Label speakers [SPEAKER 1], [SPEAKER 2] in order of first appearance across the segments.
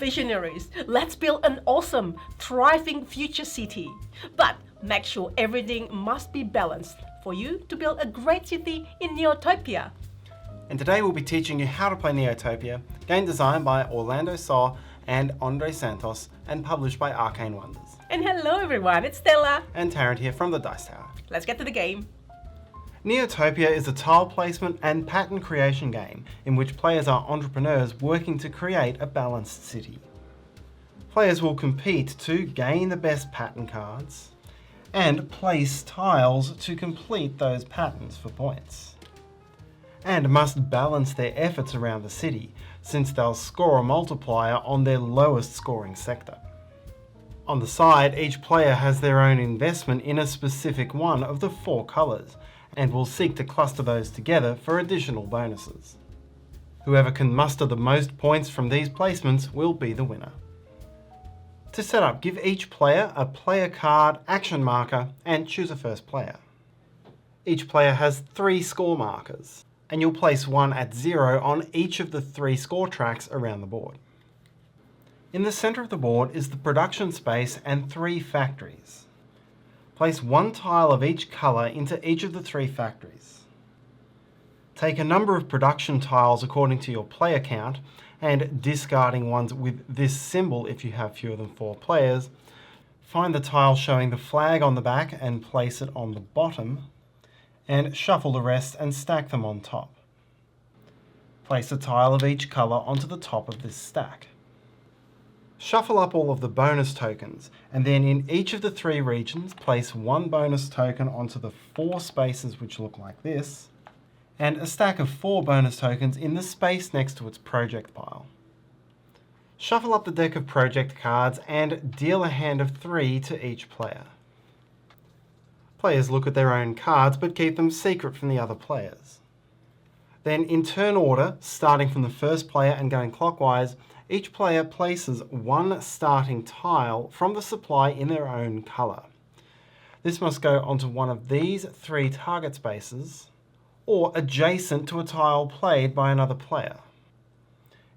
[SPEAKER 1] Visionaries, let's build an awesome, thriving future city. But make sure everything must be balanced for you to build a great city in Neotopia.
[SPEAKER 2] And today we'll be teaching you how to play Neotopia, game designed by Orlando Saw and Andre Santos and published by Arcane Wonders.
[SPEAKER 1] And hello everyone, it's Stella.
[SPEAKER 2] And Tarrant here from the Dice Tower.
[SPEAKER 1] Let's get to the game.
[SPEAKER 2] Neotopia is a tile placement and pattern creation game in which players are entrepreneurs working to create a balanced city. Players will compete to gain the best pattern cards and place tiles to complete those patterns for points. And must balance their efforts around the city, since they'll score a multiplier on their lowest scoring sector. On the side, each player has their own investment in a specific one of the 4 colours, and will seek to cluster those together for additional bonuses. Whoever can muster the most points from these placements will be the winner. To set up, give each player a player card action marker and choose a first player. Each player has 3 score markers, and you'll place one at 0 on each of the 3 score tracks around the board. In the centre of the board is the production space and 3 factories. Place 1 tile of each colour into each of the 3 factories. Take a number of production tiles according to your player count, and discarding ones with this symbol if you have fewer than 4 players. Find the tile showing the flag on the back and place it on the bottom, and shuffle the rest and stack them on top. Place a tile of each colour onto the top of this stack. Shuffle up all of the bonus tokens, and then in each of the 3 regions, place 1 bonus token onto the 4 spaces which look like this, and a stack of 4 bonus tokens in the space next to its project pile. Shuffle up the deck of project cards and deal a hand of 3 to each player. Players look at their own cards but keep them secret from the other players. Then in turn order, starting from the first player and going clockwise, each player places 1 starting tile from the supply in their own colour. This must go onto one of these 3 target spaces, or adjacent to a tile played by another player.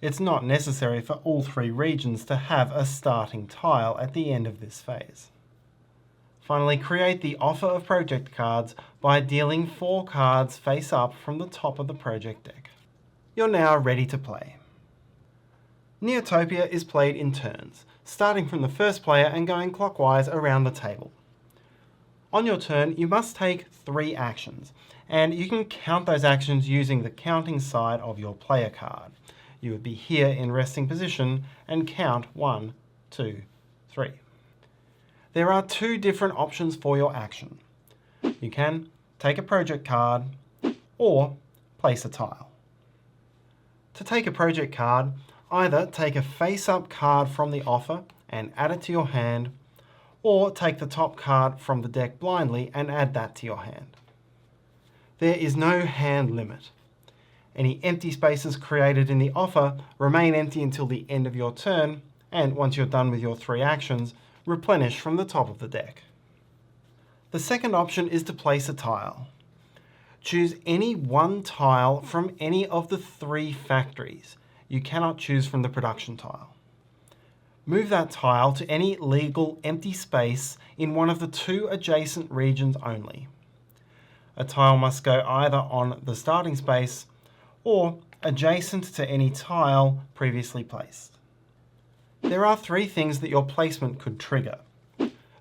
[SPEAKER 2] It's not necessary for all 3 regions to have a starting tile at the end of this phase. Finally, create the offer of project cards by dealing 4 cards face up from the top of the project deck. You're now ready to play. Neotopia is played in turns, starting from the first player and going clockwise around the table. On your turn, you must take 3 actions, and you can count those actions using the counting side of your player card. You would be here in resting position and count 1, 2, 3. There are 2 different options for your action. You can take a project card or place a tile. To take a project card, either take a face-up card from the offer and add it to your hand, or take the top card from the deck blindly and add that to your hand. There is no hand limit. Any empty spaces created in the offer remain empty until the end of your turn, and once you're done with your 3 actions, replenish from the top of the deck. The second option is to place a tile. Choose any 1 tile from any of the 3 factories. You cannot choose from the production tile. Move that tile to any legal empty space in one of the 2 adjacent regions only. A tile must go either on the starting space or adjacent to any tile previously placed. There are 3 things that your placement could trigger: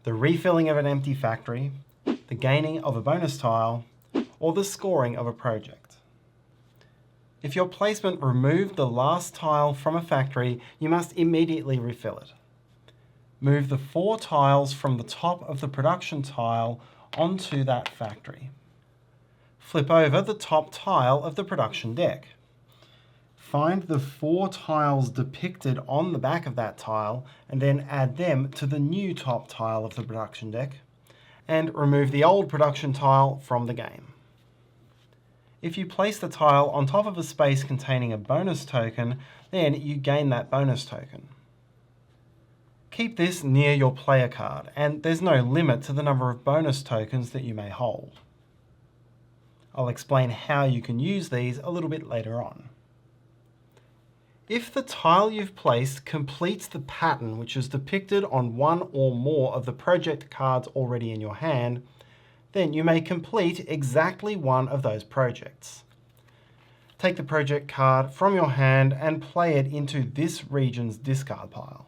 [SPEAKER 2] the refilling of an empty factory, the gaining of a bonus tile, or the scoring of a project. If your placement removed the last tile from a factory, you must immediately refill it. Move the 4 tiles from the top of the production tile onto that factory. Flip over the top tile of the production deck. Find the 4 tiles depicted on the back of that tile and then add them to the new top tile of the production deck, and remove the old production tile from the game. If you place the tile on top of a space containing a bonus token, then you gain that bonus token. Keep this near your player card, and there's no limit to the number of bonus tokens that you may hold. I'll explain how you can use these a little bit later on. If the tile you've placed completes the pattern which is depicted on one or more of the project cards already in your hand, then you may complete exactly one of those projects. Take the project card from your hand and play it into this region's discard pile.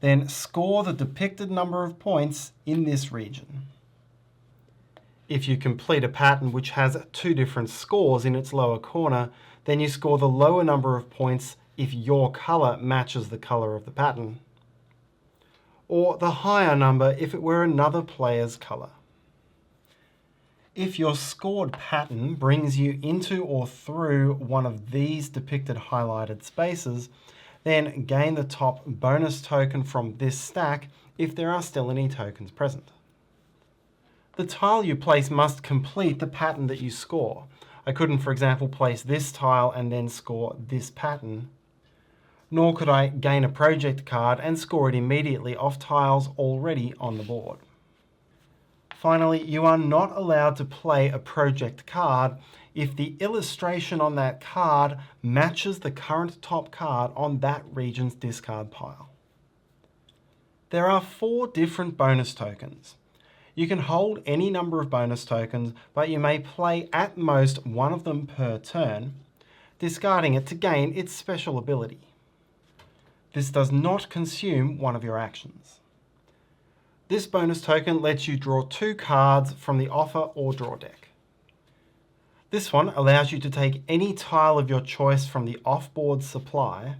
[SPEAKER 2] Then score the depicted number of points in this region. If you complete a pattern which has two different scores in its lower corner, then you score the lower number of points if your colour matches the colour of the pattern, or the higher number if it were another player's colour. If your scored pattern brings you into or through one of these depicted highlighted spaces, then gain the top bonus token from this stack if there are still any tokens present. The tile you place must complete the pattern that you score. I couldn't, for example, place this tile and then score this pattern. Nor could I gain a project card and score it immediately off tiles already on the board. Finally, you are not allowed to play a project card if the illustration on that card matches the current top card on that region's discard pile. There are 4 different bonus tokens. You can hold any number of bonus tokens, but you may play at most one of them per turn, discarding it to gain its special ability. This does not consume one of your actions. This bonus token lets you draw 2 cards from the offer or draw deck. This one allows you to take any tile of your choice from the off-board supply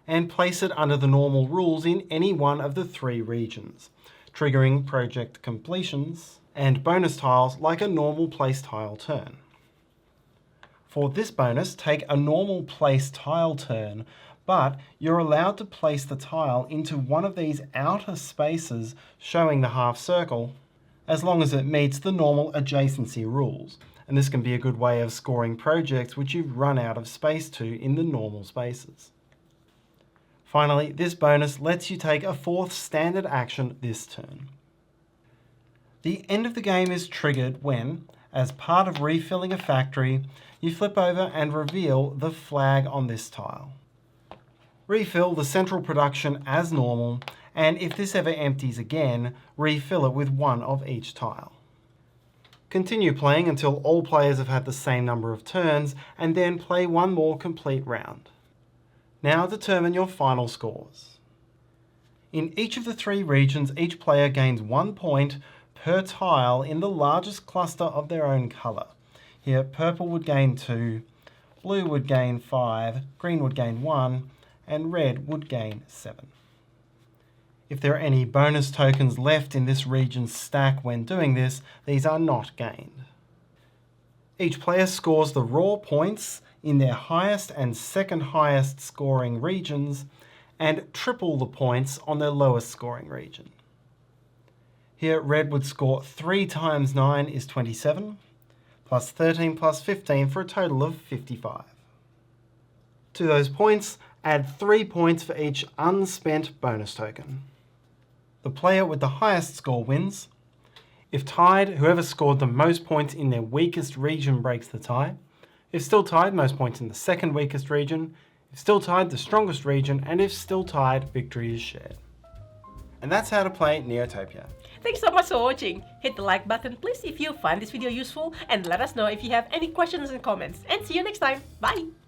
[SPEAKER 2] and place it under the normal rules in any one of the 3 regions, triggering project completions and bonus tiles like a normal place tile turn. For this bonus, take a normal place tile turn, but you're allowed to place the tile into one of these outer spaces showing the half circle, as long as it meets the normal adjacency rules. And this can be a good way of scoring projects which you've run out of space to in the normal spaces. Finally, this bonus lets you take a 4th standard action this turn. The end of the game is triggered when, as part of refilling a factory, you flip over and reveal the flag on this tile. Refill the central production as normal, and if this ever empties again, refill it with one of each tile. Continue playing until all players have had the same number of turns, and then play one more complete round. Now determine your final scores. In each of the 3 regions, each player gains 1 point per tile in the largest cluster of their own colour. Here, purple would gain 2, blue would gain 5, green would gain 1, and red would gain 7. If there are any bonus tokens left in this region's stack when doing this, these are not gained. Each player scores the raw points in their highest and second highest scoring regions and triple the points on their lowest scoring region. Here, red would score 3 times 9 is 27, plus 13 plus 15 for a total of 55. To those points, add 3 points for each unspent bonus token. The player with the highest score wins. If tied, whoever scored the most points in their weakest region breaks the tie. If still tied, most points in the second weakest region. If still tied, the strongest region. And if still tied, victory is shared. And that's how to play Neotopia.
[SPEAKER 1] Thanks so much for watching. Hit the like button please if you find this video useful, and let us know if you have any questions and comments. And see you next time. Bye!